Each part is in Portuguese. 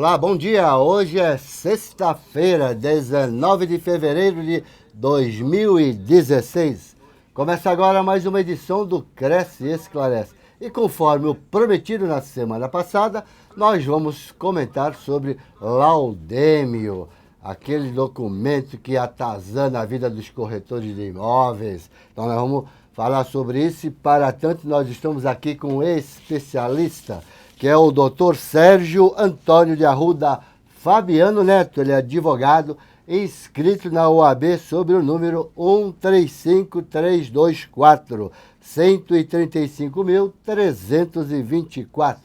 Olá, bom dia. Hoje é sexta-feira, 19 de fevereiro de 2016. Começa agora mais uma edição do Cresce e Esclarece. E conforme o prometido na semana passada, nós vamos comentar sobre Laudêmio, aquele documento que atazana a vida dos corretores de imóveis. Então nós vamos falar sobre isso e, para tanto, nós estamos aqui com um especialista, que é o Dr. Sérgio Antônio de Arruda Fabiano Neto. Ele é advogado inscrito na OAB sobre o número 135324, 135.324.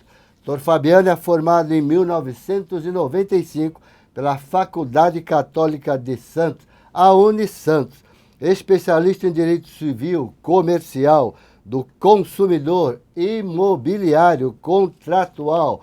Dr. Fabiano é formado em 1995 pela Faculdade Católica de Santos, a Unisantos, especialista em Direito Civil, Comercial, do Consumidor, Imobiliário, Contratual,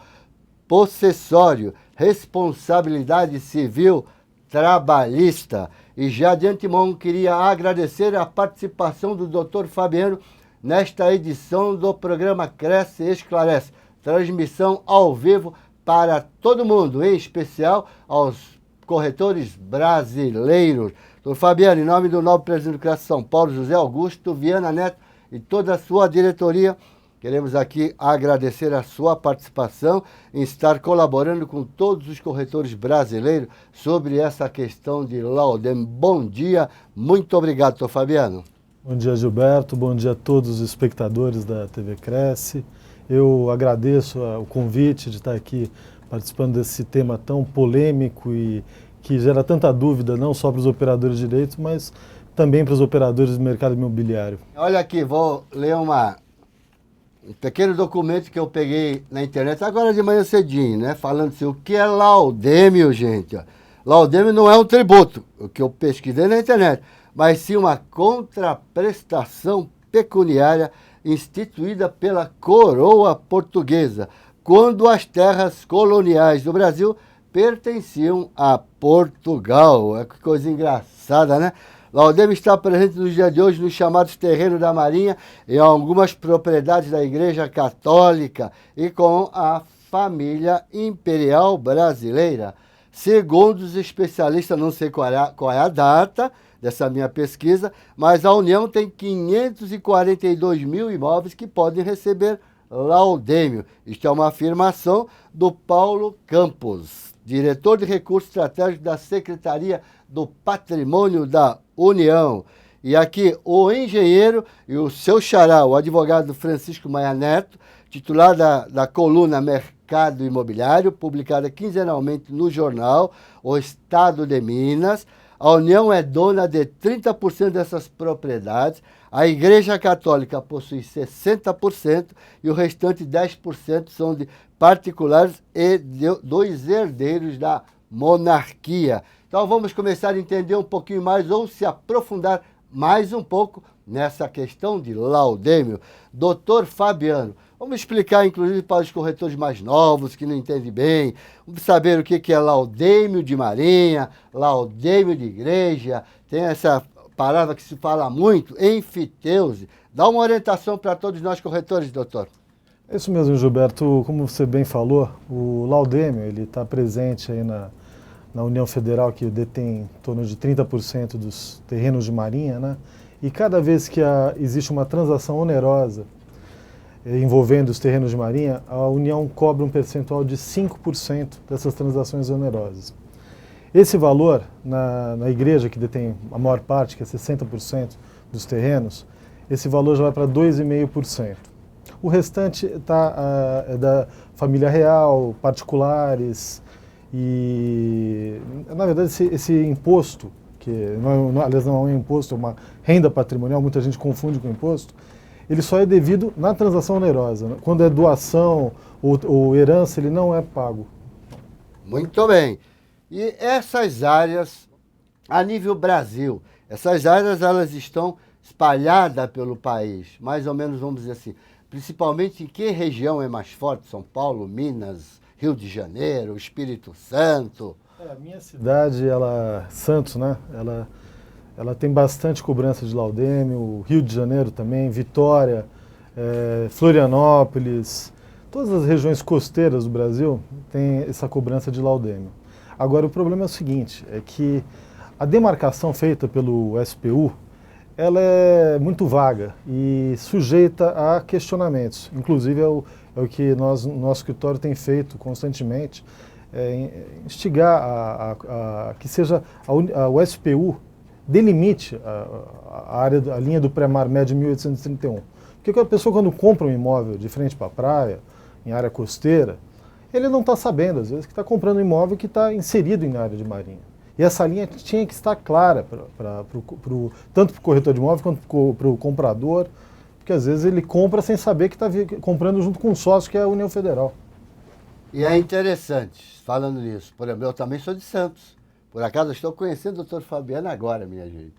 Possessório, Responsabilidade Civil, Trabalhista. E já de antemão queria agradecer a participação do Dr. Fabiano nesta edição do programa Cresce e Esclarece, transmissão ao vivo para todo mundo, em especial aos corretores brasileiros. Dr. Fabiano, em nome do novo presidente do Cresce São Paulo, José Augusto Viana Neto, e toda a sua diretoria, queremos aqui agradecer a sua participação em estar colaborando com todos os corretores brasileiros sobre essa questão de Laudêmio. Bom dia, muito obrigado, doutor Fabiano. Bom dia, Gilberto, bom dia a todos os espectadores da TV Cresce. Eu agradeço o convite de estar aqui participando desse tema tão polêmico e que gera tanta dúvida, não só para os operadores de direitos, mas também para os operadores do mercado imobiliário. Olha aqui, vou ler um pequeno documento que eu peguei na internet agora de manhã cedinho, né? Falando assim, o que é Laudêmio, gente? Laudêmio não é um tributo, o que eu pesquisei na internet, mas sim uma contraprestação pecuniária instituída pela coroa portuguesa, quando as terras coloniais do Brasil pertenciam a Portugal. É que coisa engraçada, né? Laudêmio está presente no dia de hoje nos chamados terrenos da Marinha, em algumas propriedades da Igreja Católica e com a família imperial brasileira. Segundo os especialistas, não sei qual é a data dessa minha pesquisa, mas a União tem 542 mil imóveis que podem receber Laudêmio. Isto é uma afirmação do Paulo Campos, diretor de recursos estratégicos da Secretaria do Patrimônio da União. E aqui o engenheiro e o seu xará, o advogado Francisco Maia Neto, titular da coluna Mercado Imobiliário, publicada quinzenalmente no jornal O Estado de Minas. A União é dona de 30% dessas propriedades, a Igreja Católica possui 60% e o restante 10% são de particulares e dos herdeiros da monarquia. Então vamos começar a entender um pouquinho mais ou se aprofundar mais um pouco nessa questão de Laudêmio. Doutor Fabiano, vamos explicar inclusive para os corretores mais novos que não entendem bem, vamos saber o que é Laudêmio de Marinha, Laudêmio de Igreja, tem essa palavra que se fala muito, enfiteuse. Dá uma orientação para todos nós corretores, doutor. É isso mesmo, Gilberto. Como você bem falou, o Laudêmio ele está presente aí na União Federal, que detém em torno de 30% dos terrenos de marinha, né? E cada vez que existe uma transação onerosa envolvendo os terrenos de marinha, a União cobra um percentual de 5% dessas transações onerosas. Esse valor, na igreja, que detém a maior parte, que é 60% dos terrenos, esse valor já vai para 2,5%. O restante é da família real, particulares. E, na verdade, esse imposto, que aliás não é um imposto, é uma renda patrimonial, muita gente confunde com imposto, ele só é devido na transação onerosa, né? Quando é doação ou herança, ele não é pago. Muito bem. E essas áreas, a nível Brasil, essas áreas elas estão espalhadas pelo país, mais ou menos, vamos dizer assim, principalmente em que região é mais forte? São Paulo, Minas, Rio de Janeiro, Espírito Santo? A minha cidade, Santos, né? Ela tem bastante cobrança de Laudêmio, Rio de Janeiro também, Vitória, Florianópolis, Todas as regiões costeiras do Brasil têm essa cobrança de laudêmio. Agora, o problema é o seguinte, é que a demarcação feita pelo SPU, ela é muito vaga e sujeita a questionamentos. Inclusive, é o que nosso escritório tem feito constantemente, instigar que seja o SPU delimite a linha do pré-mar médio 1831. Porque a pessoa, quando compra um imóvel de frente para a praia, em área costeira, ele não está sabendo, às vezes, que está comprando um imóvel que está inserido em área de marinha. E essa linha tinha que estar clara, tanto para o corretor de imóvel quanto para o comprador, porque às vezes ele compra sem saber que está comprando junto com um sócio, que é a União Federal. E é interessante, falando nisso, por exemplo, eu também sou de Santos. Por acaso, eu estou conhecendo o doutor Fabiano agora, minha gente.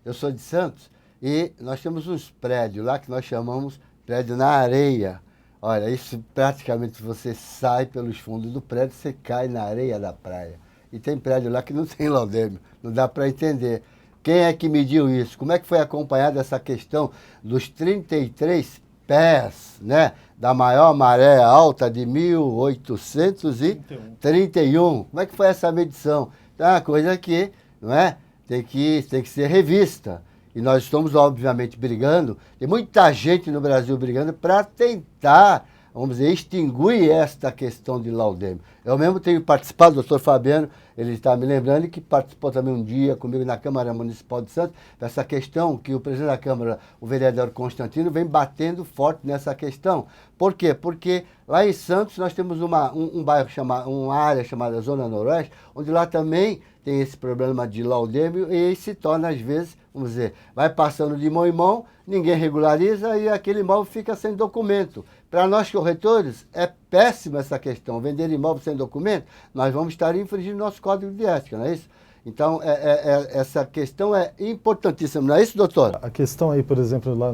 Eu sou de Santos e nós temos uns prédios lá que nós chamamos prédio na areia. Olha, isso praticamente você sai pelos fundos do prédio, você cai na areia da praia. E tem prédio lá que não tem laudêmio, não dá para entender. Quem é que mediu isso? Como é que foi acompanhada essa questão dos 33 pés, né, da maior maré alta de 1831? Como é que foi essa medição? É uma coisa que, não é, tem que ser revista. E nós estamos, obviamente, brigando, tem muita gente no Brasil brigando para tentar, vamos dizer, extinguir esta questão de laudêmio. Eu mesmo tenho participado, o doutor Fabiano, ele está me lembrando que participou também um dia comigo na Câmara Municipal de Santos, dessa questão que o presidente da Câmara, o vereador Constantino, vem batendo forte nessa questão. Por quê? Porque lá em Santos nós temos um bairro uma área chamada Zona Noroeste, onde lá também tem esse problema de laudêmio e se torna, às vezes, vamos dizer, vai passando de mão em mão, ninguém regulariza e aquele imóvel fica sem documento. Para nós corretores, é péssima essa questão. Vender imóvel sem documento, nós vamos estar infringindo nosso código de ética, não é isso? Então, essa questão é importantíssima, não é isso, doutor? A questão aí, por exemplo, lá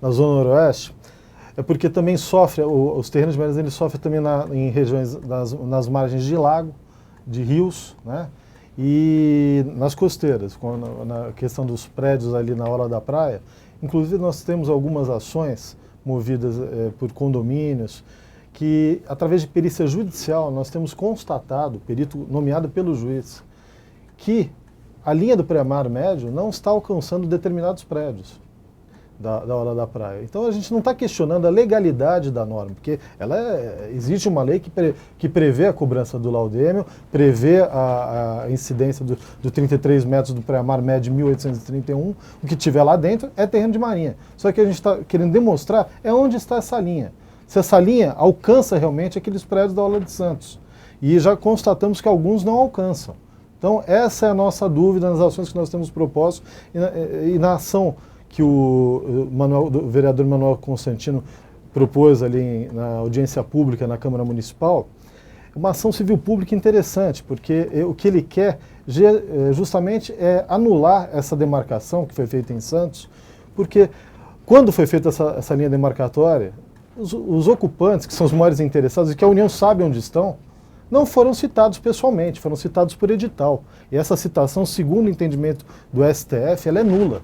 na Zona Noroeste, é porque também sofre, os terrenos de marinha, eles sofrem também em regiões, nas margens de lago, de rios, né? E nas costeiras, na questão dos prédios ali na orla da praia. Inclusive, nós temos algumas ações movidas por condomínios, que, através de perícia judicial, nós temos constatado, perito nomeado pelo juiz, que a linha do pré-mar médio não está alcançando determinados prédios da orla da praia. Então, a gente não está questionando a legalidade da norma, porque existe uma lei que prevê a cobrança do laudêmio, prevê a incidência do 33 metros do pré-mar médio de 1831, o que tiver lá dentro é terreno de marinha. Só que a gente está querendo demonstrar onde está essa linha. Se essa linha alcança realmente aqueles prédios da Orla de Santos. E já constatamos que alguns não alcançam. Então, essa é a nossa dúvida nas ações que nós temos proposto e na ação que o vereador Manuel Constantino propôs ali na audiência pública na Câmara Municipal, uma ação civil pública interessante, porque o que ele quer justamente é anular essa demarcação que foi feita em Santos, porque quando foi feita essa linha demarcatória, os ocupantes, que são os maiores interessados e que a União sabe onde estão, não foram citados pessoalmente, foram citados por edital. E essa citação, segundo o entendimento do STF, ela é nula.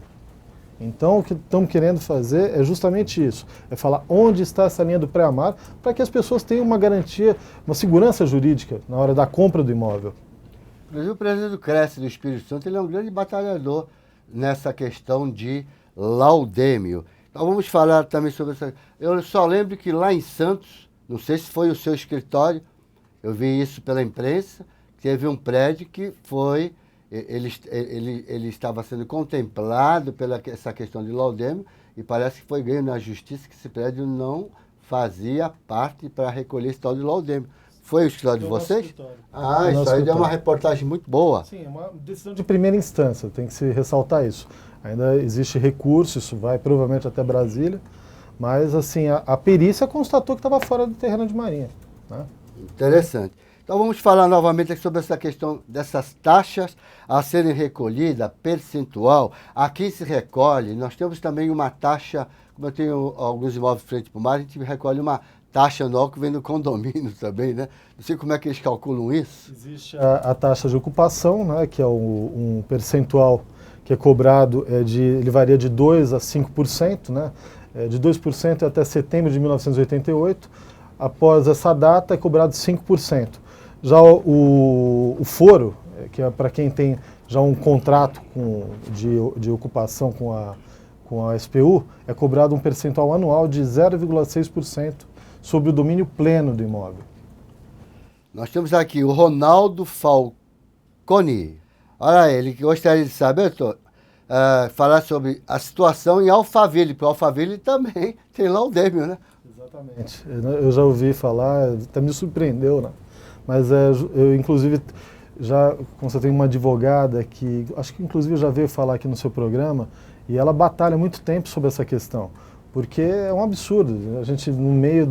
Então, o que estamos querendo fazer é justamente isso, é falar onde está essa linha do pré-mar para que as pessoas tenham uma garantia, uma segurança jurídica na hora da compra do imóvel. Inclusive, o presidente do Cresce do Espírito Santo, ele é um grande batalhador nessa questão de laudêmio. Então, vamos falar também sobre essa... Eu só lembro que lá em Santos, não sei se foi o seu escritório, eu vi isso pela imprensa, teve um prédio que foi... Ele estava sendo contemplado pela essa questão de laudêmio e parece que foi ganho na justiça que esse prédio não fazia parte para recolher esse tal de laudêmio. Foi o escritório de vocês? Isso aí deu uma reportagem muito boa. Sim, é uma decisão de primeira instância, tem que se ressaltar isso. Ainda existe recurso, isso vai provavelmente até Brasília, mas assim, a perícia constatou que estava fora do terreno de marinha, né? Interessante. Então vamos falar novamente aqui sobre essa questão dessas taxas a serem recolhidas, percentual. Aqui se recolhe, nós temos também uma taxa, como eu tenho alguns imóveis frente para o mar, a gente recolhe uma taxa anual que vem do condomínio também, né? Não sei como é que eles calculam isso. Existe a taxa de ocupação, né, que é um percentual que é cobrado, ele varia de 2% a 5%, né? De 2% até setembro de 1988. após essa data é cobrado 5%. Já o foro, que é para quem tem já um contrato de ocupação com a SPU, é cobrado um percentual anual de 0,6% sobre o domínio pleno do imóvel. Nós temos aqui o Ronaldo Falconi. Olha ele, que gostaria de saber, doutor, falar sobre a situação em Alphaville, porque Alphaville também tem Laudêmio, né? Exatamente. Eu já ouvi falar, até me surpreendeu, né? Mas eu, inclusive, já constatei uma advogada que, acho que inclusive já veio falar aqui no seu programa, e ela batalha muito tempo sobre essa questão, porque é um absurdo. A gente, no meio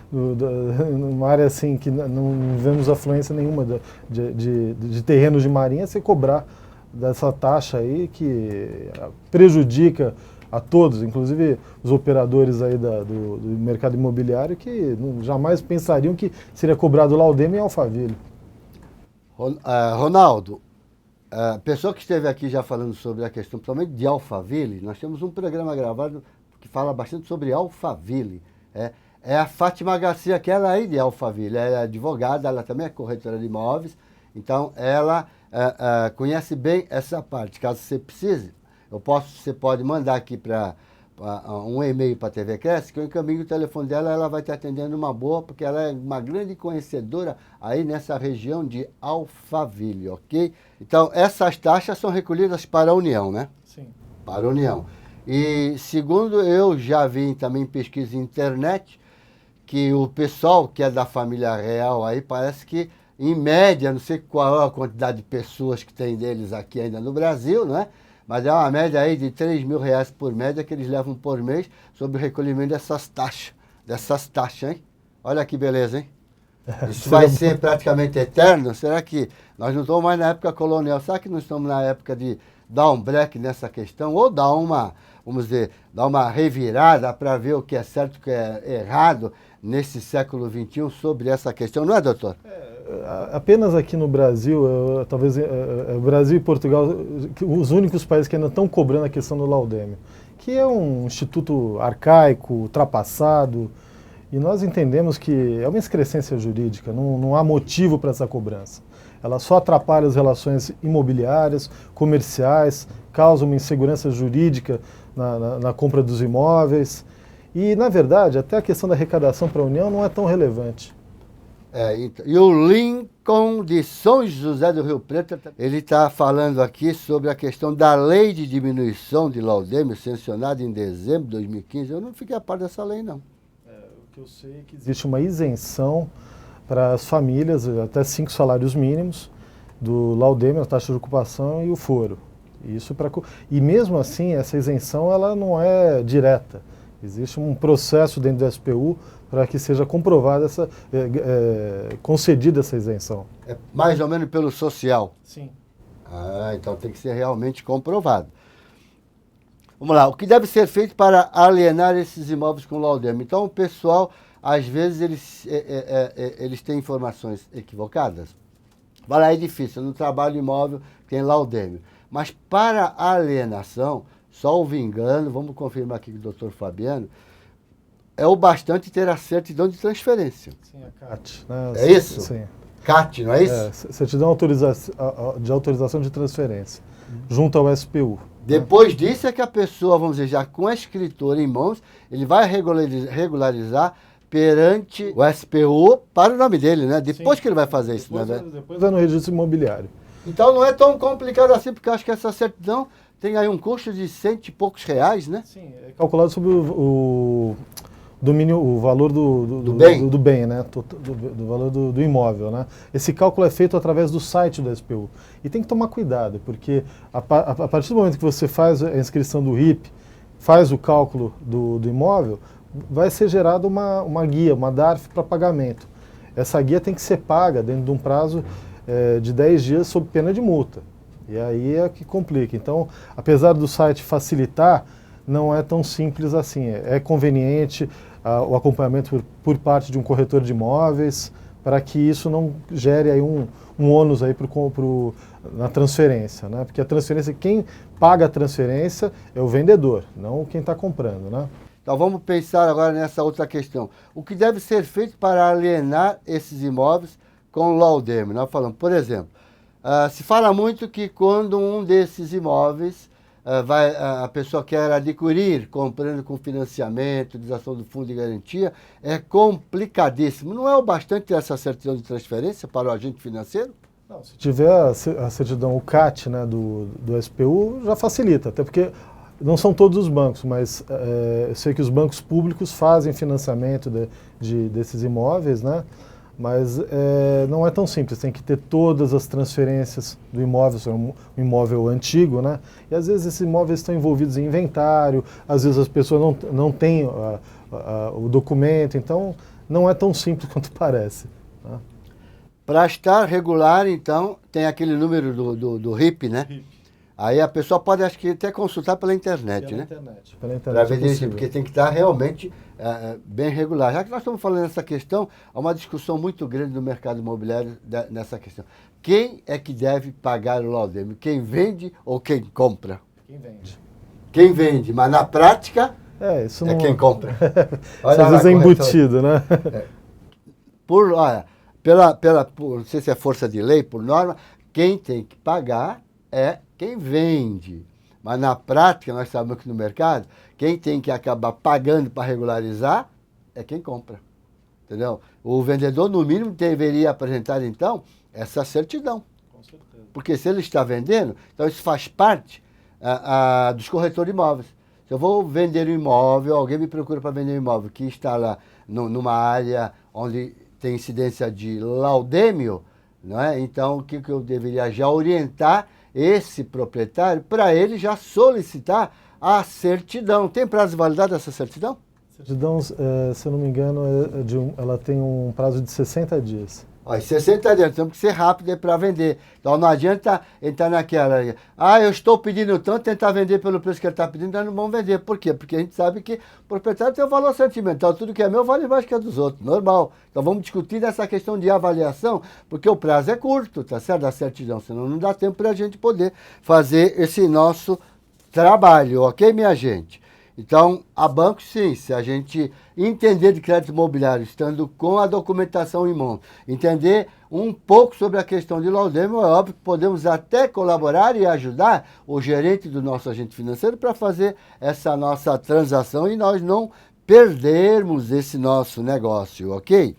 numa área assim, que não vemos afluência nenhuma de terrenos de marinha, você cobrar dessa taxa aí que prejudica a todos, inclusive os operadores aí do mercado imobiliário, que jamais pensariam que seria cobrado Laudêmio em Alphaville. Ronaldo, a pessoa que esteve aqui já falando sobre a questão, principalmente de Alphaville, nós temos um programa gravado que fala bastante sobre Alphaville. É a Fátima Garcia, que ela é aí de Alphaville, ela é advogada, ela também é corretora de imóveis, então ela conhece bem essa parte. Caso você precise, você pode mandar aqui para um e-mail para a TV Cresce, que eu encaminho o telefone dela, ela vai te atendendo uma boa, porque ela é uma grande conhecedora aí nessa região de Alphaville, ok? Então, essas taxas são recolhidas para a União, né? Sim. Para a União. E segundo eu já vi também em pesquisa na internet, que o pessoal que é da família real aí, parece que, em média, não sei qual é a quantidade de pessoas que tem deles aqui ainda no Brasil, não é? Mas é uma média aí de R$3.000 por média que eles levam por mês sobre o recolhimento dessas taxas, hein? Olha que beleza, hein? Isso vai ser praticamente eterno? Será que nós não estamos mais na época colonial? Será que não estamos na época de dar um break nessa questão? Ou dar dar uma revirada para ver o que é certo e o que é errado nesse século XXI sobre essa questão, não é, doutor? Apenas aqui no Brasil, talvez o Brasil e Portugal, os únicos países que ainda estão cobrando a questão do Laudêmio, que é um instituto arcaico, ultrapassado, e nós entendemos que é uma excrescência jurídica, não há motivo para essa cobrança. Ela só atrapalha as relações imobiliárias, comerciais, causa uma insegurança jurídica na compra dos imóveis, e, na verdade, até a questão da arrecadação para a União não é tão relevante. E o Lincoln de São José do Rio Preto, ele está falando aqui sobre a questão da lei de diminuição de Laudêmio, sancionada em dezembro de 2015. Eu não fiquei a par dessa lei, não. O que eu sei é que existe uma isenção para as famílias, até 5 salários mínimos, do Laudêmio, a taxa de ocupação e o foro. E mesmo assim, essa isenção ela não é direta. Existe um processo dentro do SPU para que seja comprovada concedida essa isenção. É mais ou menos pelo social? Sim. Então tem que ser realmente comprovado. Vamos lá, o que deve ser feito para alienar esses imóveis com Laudêmio? Então o pessoal, às vezes, eles têm informações equivocadas. Vai lá, é difícil, no trabalho imóvel tem Laudêmio. Mas para a alienação, salvo engano, vamos confirmar aqui com o doutor Fabiano, é o bastante ter a certidão de transferência. Sim, a CAT. Né? É isso? Sim. CAT, não é isso? Certidão de autorização de transferência, junto ao SPU. Depois disso é que a pessoa, vamos dizer, já com a escritura em mãos, ele vai regularizar perante o SPU para o nome dele, né? Depois que ele vai fazer isso, né? Depois vai no registro imobiliário. Então não é tão complicado assim, porque eu acho que essa certidão tem aí um custo de R$100 e poucos, né? Sim, é calculado sobre o valor do bem, né? Do valor do imóvel, né? Esse cálculo é feito através do site do SPU. E tem que tomar cuidado, porque a partir do momento que você faz a inscrição do RIP, faz o cálculo do imóvel, vai ser gerada uma guia, uma DARF para pagamento. Essa guia tem que ser paga dentro de um prazo de 10 dias sob pena de multa. E aí é que complica. Então, apesar do site facilitar, não é tão simples assim. É conveniente o acompanhamento por parte de um corretor de imóveis, para que isso não gere aí um ônus aí na transferência, né? Porque a transferência, quem paga a transferência é o vendedor, não quem está comprando, né? Então vamos pensar agora nessa outra questão. O que deve ser feito para alienar esses imóveis com o Laudêmio? Nós falamos, por exemplo, se fala muito que quando um desses imóveis a pessoa quer adquirir, comprando com financiamento, utilização do fundo de garantia, é complicadíssimo. Não é o bastante ter essa certidão de transferência para o agente financeiro? Não, se tiver a certidão, o CAT, né, do SPU, já facilita, até porque não são todos os bancos, mas eu sei que os bancos públicos fazem financiamento desses imóveis, né? Mas não é tão simples, tem que ter todas as transferências do imóvel, se é um imóvel antigo, né? E às vezes esses imóveis estão envolvidos em inventário, às vezes as pessoas não têm o documento, então não é tão simples quanto parece. Né? Para estar regular, então, tem aquele número do RIP, né? RIP. Aí a pessoa pode, acho que, até consultar pela internet, né? Pela internet. Para ver isso, porque tem que estar realmente bem regular. Já que nós estamos falando nessa questão, há uma discussão muito grande no mercado imobiliário nessa questão. Quem é que deve pagar o Laudêmio? Quem vende ou quem compra? Quem vende. Quem vende, mas na prática isso não... quem compra. Olha, às vezes é embutido, né? Não sei se é força de lei, por norma, quem tem que pagar é quem vende. Mas na prática, nós sabemos que no mercado, quem tem que acabar pagando para regularizar é quem compra. Entendeu? O vendedor, no mínimo, deveria apresentar, então, essa certidão. Com certeza. Porque se ele está vendendo, então isso faz parte dos corretores de imóveis. Se eu vou vender um imóvel, alguém me procura para vender um imóvel que está lá numa área onde tem incidência de laudêmio, não é? Então, o que eu deveria já orientar esse proprietário para ele já solicitar a certidão. Tem prazo de validade essa certidão? Certidão, se eu não me engano, ela tem um prazo de 60 dias. Ó, 60 dias, temos que ser rápido para vender. Então não adianta entrar naquela, eu estou pedindo tanto, tentar vender pelo preço que ele está pedindo, nós não vamos vender. Por quê? Porque a gente sabe que o proprietário tem um valor sentimental, tudo que é meu vale mais que é dos outros, normal. Então vamos discutir nessa questão de avaliação, porque o prazo é curto, tá certo? Da certidão, senão não dá tempo para a gente poder fazer esse nosso trabalho, ok, minha gente? Então, a banco, sim, se a gente entender de crédito imobiliário, estando com a documentação em mão, entender um pouco sobre a questão de Laudêmio, é óbvio que podemos até colaborar e ajudar o gerente do nosso agente financeiro para fazer essa nossa transação e nós não perdermos esse nosso negócio, ok?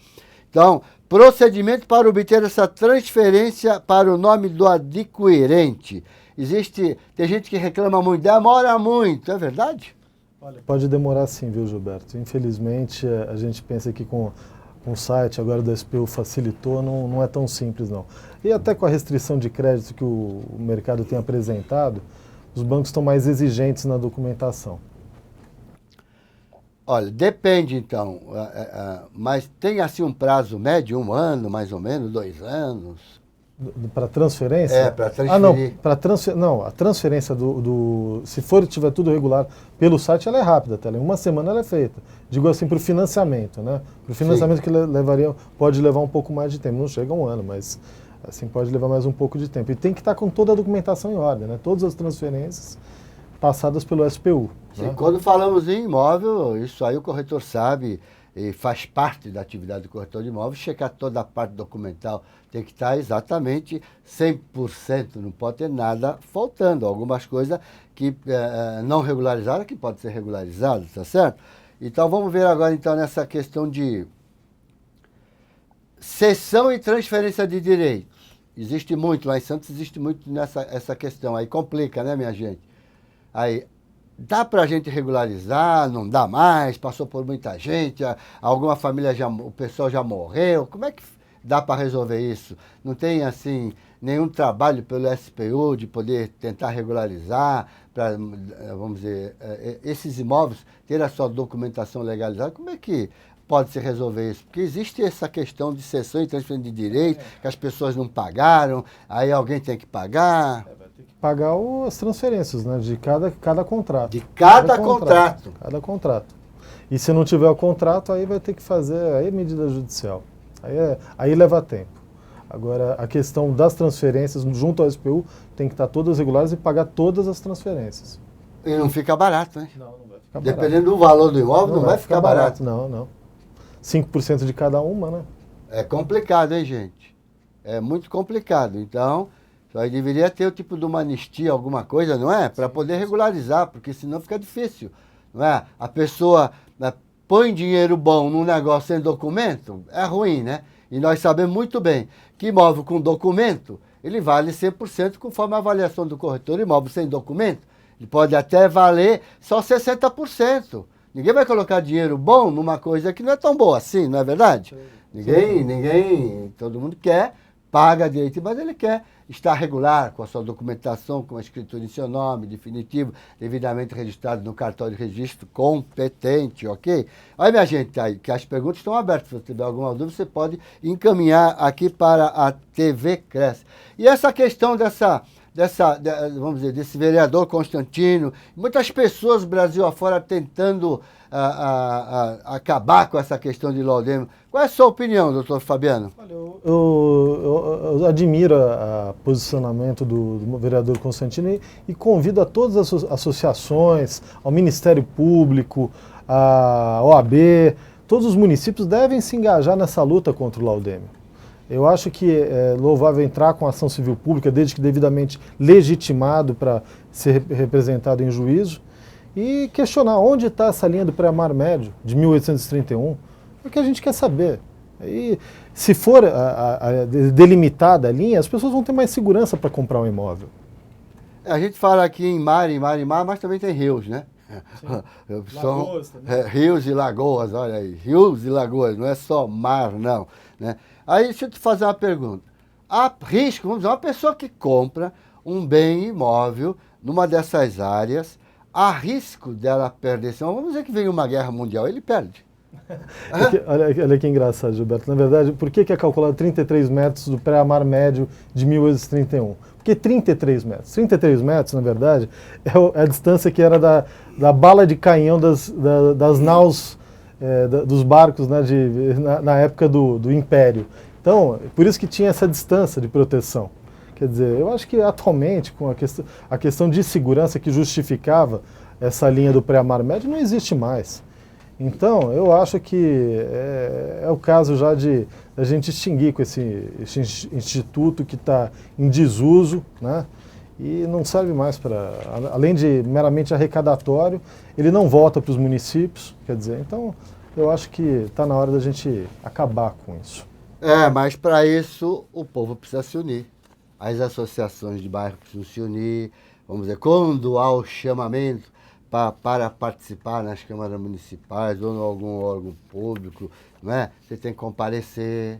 Então, procedimento para obter essa transferência para o nome do adquirente. Tem gente que reclama muito, demora muito, é verdade? Olha, pode demorar sim, viu, Gilberto? Infelizmente, a gente pensa que com o site agora do SPU facilitou, não é tão simples, não. E até com a restrição de crédito que o mercado tem apresentado, os bancos estão mais exigentes na documentação. Olha, depende então, mas tem assim um prazo médio, 1 ano, mais ou menos, 2 anos? Para transferência? É, para transferir. Não, a transferência se tiver tudo regular pelo site, ela é rápida, até em 1 semana ela é feita. Digo assim, para o financiamento, né? Para o financiamento que pode levar um pouco mais de tempo. Não chega a 1 ano, mas assim pode levar mais um pouco de tempo. E tem que estar com toda a documentação em ordem, né? Todas as transferências passadas pelo SPU. Sim, né? Quando falamos em imóvel, isso aí o corretor sabe e faz parte da atividade do corretor de imóveis, checar toda a parte documental, tem que estar exatamente 100%, não pode ter nada faltando, algumas coisas que não regularizadas, que podem ser regularizadas, tá certo? Então vamos ver agora então nessa questão de cessão e transferência de direitos. Existe muito, lá em Santos existe muito essa questão, aí complica, né, minha gente? Aí, dá para a gente regularizar, não dá mais, passou por muita gente, alguma família o pessoal já morreu, como é que dá para resolver isso? Não tem, assim, nenhum trabalho pelo SPU de poder tentar regularizar, para, vamos dizer, esses imóveis ter a sua documentação legalizada, como é que pode se resolver isso? Porque existe essa questão de cessão e transferência de direito, que as pessoas não pagaram, aí alguém tem que pagar. Vai ter que pagar as transferências, né? De cada contrato. De cada contrato. Cada contrato. E se não tiver o contrato, aí vai ter que fazer aí medida judicial. Aí leva tempo. Agora, a questão das transferências junto ao SPU tem que estar todas regulares e pagar todas as transferências. E não fica barato, né? Não vai ficar barato. Dependendo do valor do imóvel, não vai ficar barato. Não. 5% de cada uma, né? É complicado, hein, gente? É muito complicado. Então, só deveria ter o tipo de uma anistia, alguma coisa, não é? Para poder regularizar, porque senão fica difícil, não é? A pessoa põe dinheiro bom num negócio sem documento, é ruim, né? E nós sabemos muito bem que imóvel com documento, ele vale 100% conforme a avaliação do corretor. Imóvel sem documento, ele pode até valer só 60%. Ninguém vai colocar dinheiro bom numa coisa que não é tão boa assim, não é verdade? Ninguém, todo mundo quer, paga direito, mas ele quer estar regular com a sua documentação, com a escritura em seu nome, definitivo, devidamente registrado no cartório de registro competente, ok? Aí, minha gente, aí, que as perguntas estão abertas. Se você tiver alguma dúvida, você pode encaminhar aqui para a TV Cresce. E essa questão vamos dizer, desse vereador Constantino, muitas pessoas Brasil afora tentando acabar com essa questão de Laudêmio. Qual é a sua opinião, doutor Fabiano? Olha, eu admiro o posicionamento do vereador Constantino e convido a todas as associações, ao Ministério Público, à OAB, todos os municípios devem se engajar nessa luta contra o Laudêmio. Eu acho que é louvável entrar com ação civil pública, desde que devidamente legitimado para ser representado em juízo, e questionar onde está essa linha do pré-amar médio de 1831. É o que a gente quer saber. E se for delimitada a linha, as pessoas vão ter mais segurança para comprar um imóvel. A gente fala aqui em mar, mas também tem rios, né? Lagoas também. Rios e lagoas, olha aí. Rios e lagoas, não é só mar, não. Né? Aí, deixa eu te fazer uma pergunta. Há risco, vamos dizer, uma pessoa que compra um bem imóvel numa dessas áreas, há risco dela perder esse imóvel. Vamos dizer que vem uma guerra mundial, ele perde. Olha que engraçado, Gilberto. Na verdade, por que é calculado 33 metros do pré-amar médio de 1831? Porque 33 metros. 33 metros, na verdade, é a distância que era da bala de canhão das naus, dos barcos, né, na época do Império. Então, por isso que tinha essa distância de proteção. Quer dizer, eu acho que atualmente, com a questão de segurança que justificava essa linha do pré-amar médio, não existe mais. Então, eu acho que é o caso já de a gente extinguir com esse instituto que está em desuso, né? E não serve mais para, além de meramente arrecadatório, ele não volta para os municípios, quer dizer, então eu acho que está na hora da gente acabar com isso. Mas para isso o povo precisa se unir. As associações de bairro precisam se unir, vamos dizer, quando há o chamamento para participar nas câmaras municipais ou em algum órgão público, não é? Você tem que comparecer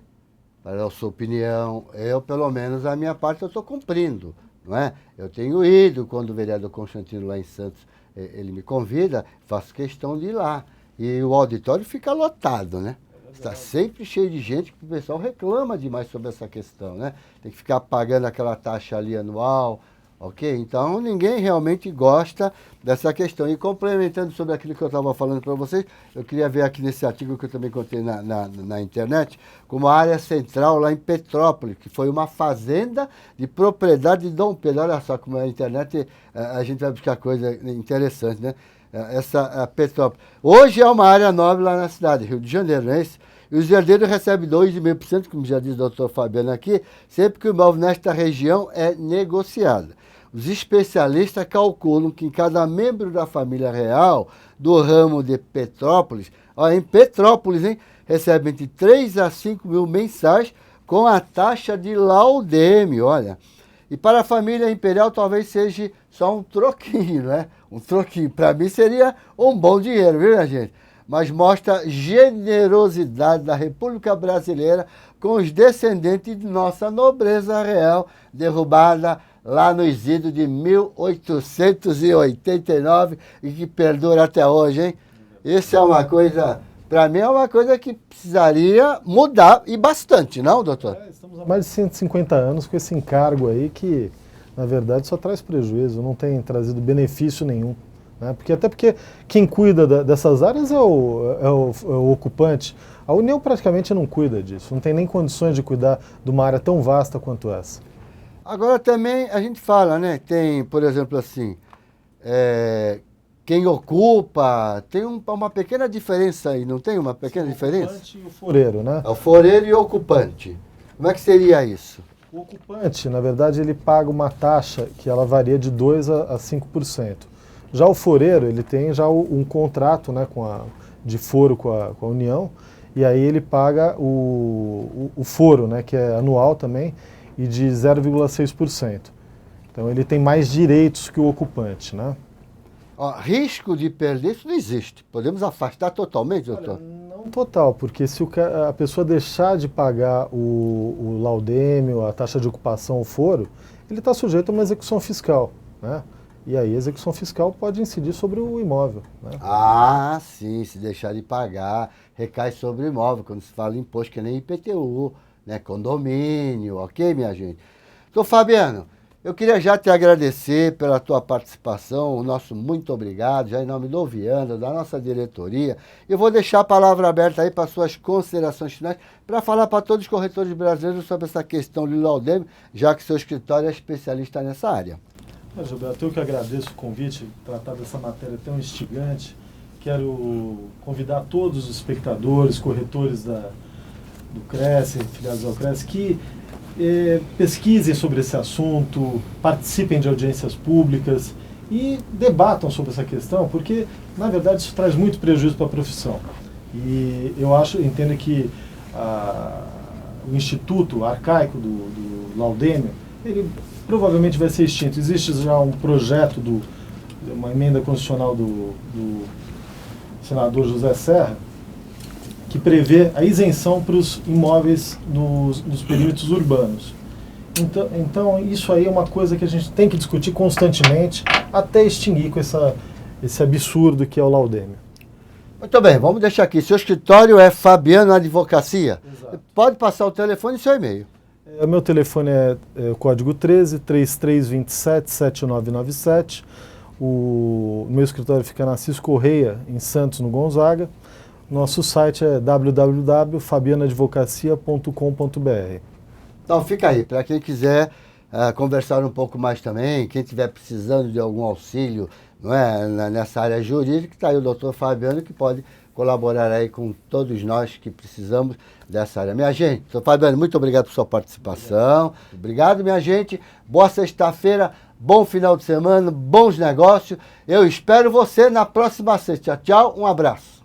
para dar a sua opinião. Eu, pelo menos, a minha parte eu estou cumprindo, não é? Eu tenho ido, quando o vereador Constantino lá em Santos, ele me convida, faço questão de ir lá. E o auditório fica lotado, né? Está sempre cheio de gente, que o pessoal reclama demais sobre essa questão, né? Tem que ficar pagando aquela taxa ali anual, ok? Então, ninguém realmente gosta dessa questão. E complementando sobre aquilo que eu estava falando para vocês, eu queria ver aqui nesse artigo que eu também contei na internet, como a área central lá em Petrópolis, que foi uma fazenda de propriedade de Dom Pedro. Olha só como a internet, a gente vai buscar coisa interessante, né? Essa Petrópolis. Hoje é uma área nobre lá na cidade, Rio de Janeiro, não é isso? E os herdeiros recebem 2,5%, como já diz o doutor Fabiano aqui, sempre que o imóvel nesta região é negociado. Os especialistas calculam que em cada membro da família real do ramo de Petrópolis, em Petrópolis, hein, recebe entre 3 a 5 mil mensais com a taxa de Laudêmio, olha. E para a família imperial talvez seja só um troquinho, né? Um troquinho. Para mim seria um bom dinheiro, viu, minha gente? Mas mostra generosidade da República Brasileira com os descendentes de nossa nobreza real, derrubada lá no exílio de 1889 e que perdura até hoje, hein? Isso é uma coisa, para mim é uma coisa que precisaria mudar e bastante, não, doutor? Estamos há mais de 150 anos com esse encargo aí que, na verdade, só traz prejuízo, não tem trazido benefício nenhum. Né? Até porque quem cuida dessas áreas é o ocupante. A União praticamente não cuida disso, não tem nem condições de cuidar de uma área tão vasta quanto essa. Agora também a gente fala, né? Tem, por exemplo, assim, quem ocupa, tem uma pequena diferença aí, não tem uma pequena diferença? O ocupante e o foreiro, né? É o foreiro e o ocupante. Como é que seria isso? O ocupante, na verdade, ele paga uma taxa que ela varia de 2% a 5%. Já o foreiro, ele tem já um contrato, né, de foro com a União, e aí ele paga o foro, né, que é anual também, e de 0,6%. Então ele tem mais direitos que o ocupante, né? Ó, risco de perder, isso não existe. Podemos afastar totalmente, doutor? Olha, não total, porque se a pessoa deixar de pagar o laudêmio, a taxa de ocupação, o foro, ele está sujeito a uma execução fiscal, né? E aí a execução fiscal pode incidir sobre o imóvel, né? Ah, sim, se deixar de pagar, recai sobre o imóvel, quando se fala em imposto que nem IPTU, né, condomínio, ok, minha gente? Então, Fabiano, eu queria já te agradecer pela tua participação, o nosso muito obrigado, já em nome do Viana, da nossa diretoria. Eu vou deixar a palavra aberta aí para suas considerações finais, para falar para todos os corretores brasileiros sobre essa questão de laudêmio, já que seu escritório é especialista nessa área. Gilberto, eu que agradeço o convite, tratar dessa matéria tão instigante. Quero convidar todos os espectadores, corretores do Cresce, filiados ao Cresce, que pesquisem sobre esse assunto, participem de audiências públicas e debatam sobre essa questão, porque, na verdade, isso traz muito prejuízo para a profissão. E eu entendo que o instituto arcaico do laudêmio, ele provavelmente vai ser extinto. Existe já um projeto, uma emenda constitucional do senador José Serra, que prevê a isenção para os imóveis nos perímetros urbanos. Então, isso aí é uma coisa que a gente tem que discutir constantemente até extinguir com esse absurdo que é o laudêmio. Muito bem, vamos deixar aqui. Seu escritório é Fabiano Advocacia. Exato. Pode passar o telefone e seu e-mail. O meu telefone é o código 13 3327 7997. O meu escritório fica na Cis Correia, em Santos, no Gonzaga. Nosso site é www.fabianoadvocacia.com.br. Então fica aí, para quem quiser conversar um pouco mais também, quem estiver precisando de algum auxílio, não é, nessa área jurídica, está aí o doutor Fabiano, que pode colaborar aí com todos nós que precisamos dessa área. Minha gente, doutor Fabiano, muito obrigado por sua participação. Obrigado, minha gente. Boa sexta-feira, bom final de semana, bons negócios. Eu espero você na próxima sexta. Tchau, um abraço.